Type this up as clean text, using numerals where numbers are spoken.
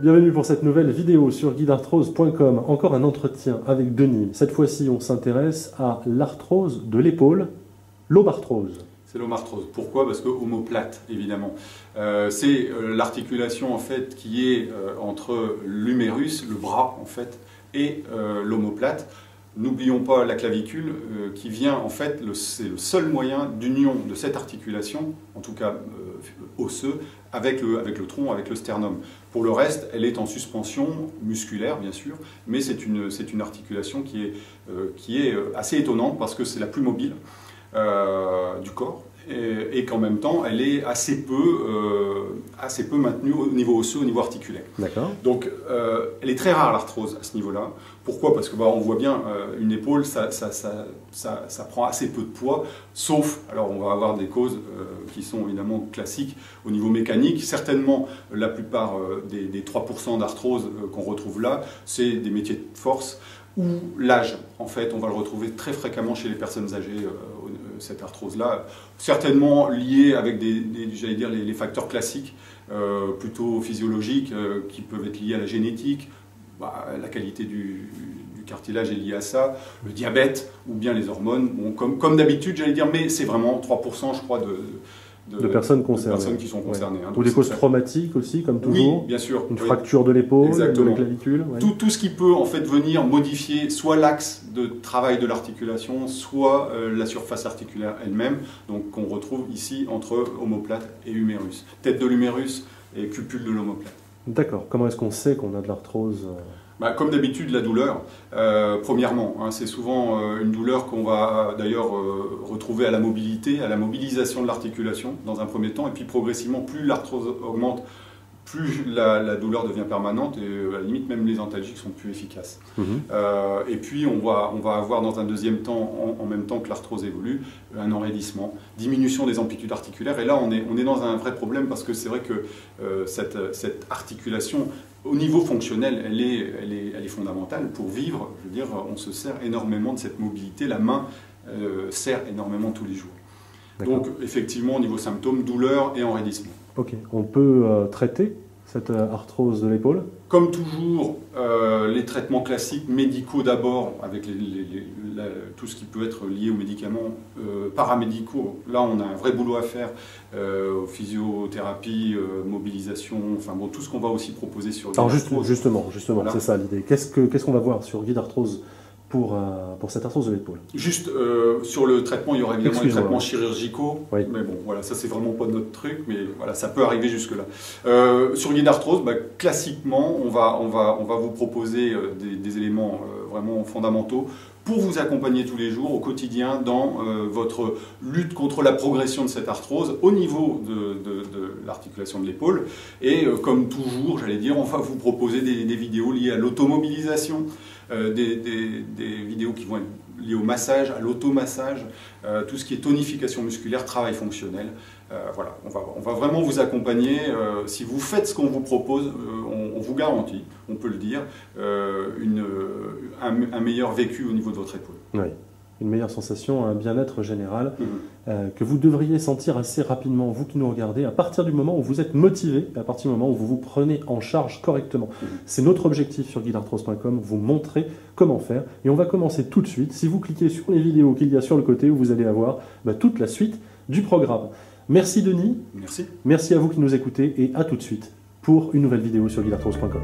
Bienvenue pour cette nouvelle vidéo sur guidarthrose.com. Encore un entretien avec Denis. Cette fois-ci, on s'intéresse à l'arthrose de l'épaule, l'omarthrose. C'est l'omarthrose. Pourquoi? Parce que omoplate, évidemment. C'est l'articulation en fait qui est entre l'humérus, le bras en fait, et l'omoplate. N'oublions pas la clavicule qui vient en fait, c'est le seul moyen d'union de cette articulation, en tout cas osseux, avec le tronc, avec le sternum. Pour le reste, elle est en suspension musculaire bien sûr, mais c'est une articulation qui est assez étonnante parce que c'est la plus mobile du corps. Et qu'en même temps, elle est assez peu maintenue au niveau osseux, au niveau articulaire. D'accord. Donc, elle est très rare l'arthrose à ce niveau-là. Pourquoi? Parce que on voit bien, une épaule, ça prend assez peu de poids, sauf, alors on va avoir des causes qui sont évidemment classiques au niveau mécanique. Certainement, la plupart des 3% d'arthrose qu'on retrouve là, c'est des métiers de force, ou l'âge. En fait, on va le retrouver très fréquemment chez les personnes âgées, cette arthrose-là, certainement liée avec j'allais dire, les facteurs classiques, plutôt physiologiques, qui peuvent être liés à la génétique, la qualité du cartilage est liée à ça, le diabète, ou bien les hormones, bon, comme d'habitude, j'allais dire, mais c'est vraiment 3%, je crois, de personnes concernées. De personnes qui sont concernées. Ouais. Ou des causes traumatiques aussi, comme toujours. Oui, bien sûr. Une fracture de l'épaule, de la clavicule. Ouais. Tout ce qui peut en fait venir modifier soit l'axe de travail de l'articulation, soit la surface articulaire elle-même, donc qu'on retrouve ici entre omoplate et humérus. Tête de l'humérus et cupule de l'omoplate. D'accord. Comment est-ce qu'on sait qu'on a de l'arthrose ? Comme d'habitude, la douleur, premièrement, c'est souvent une douleur qu'on va d'ailleurs retrouver à la mobilité, à la mobilisation de l'articulation dans un premier temps, et puis progressivement, plus l'arthrose augmente, plus la douleur devient permanente, et à la limite même les antalgiques sont plus efficaces. Et puis on va avoir dans un deuxième temps, en même temps que l'arthrose évolue, un enraidissement, diminution des amplitudes articulaires, et là on est dans un vrai problème parce que c'est vrai que cette articulation, au niveau fonctionnel, elle est fondamentale. Pour vivre, je veux dire, on se sert énormément de cette mobilité, la main sert énormément tous les jours. Donc effectivement, au niveau symptômes, douleur et enraidissement. Ok, on peut traiter cette arthrose de l'épaule? Comme toujours, les traitements classiques médicaux d'abord, avec tout ce qui peut être lié aux médicaments paramédicaux. Là, on a un vrai boulot à faire, physiothérapie, mobilisation, enfin bon, tout ce qu'on va aussi proposer sur Alors justement, voilà. C'est ça l'idée. Qu'est-ce qu'on va voir sur Guide Arthrose pour cette arthrose de l'épaule? Juste sur le traitement, il y aura évidemment les traitements chirurgicaux, oui. Mais bon, voilà, ça c'est vraiment pas notre truc, mais voilà, ça peut arriver jusque-là. Sur Guide Arthrose, classiquement, on va vous proposer des éléments vraiment fondamentaux pour vous accompagner tous les jours, au quotidien, dans votre lutte contre la progression de cette arthrose au niveau de l'articulation de l'épaule. Et comme toujours, j'allais dire, on va vous proposer des vidéos liées à l'automobilisation, des vidéos qui vont être liées au massage, à l'automassage, tout ce qui est tonification musculaire, travail fonctionnel. Voilà, on va vraiment vous accompagner. Si vous faites ce qu'on vous propose, on vous garantit, on peut le dire, un meilleur vécu au niveau de votre épaule. Oui, une meilleure sensation, un bien-être général que vous devriez sentir assez rapidement, vous qui nous regardez, à partir du moment où vous êtes motivé, à partir du moment où vous vous prenez en charge correctement. C'est notre objectif sur guidarthrose.com, vous montrer comment faire. Et on va commencer tout de suite, si vous cliquez sur les vidéos qu'il y a sur le côté, où vous allez avoir toute la suite du programme. Merci Denis. Merci. Merci à vous qui nous écoutez et à tout de suite pour une nouvelle vidéo sur guidarthrose.com.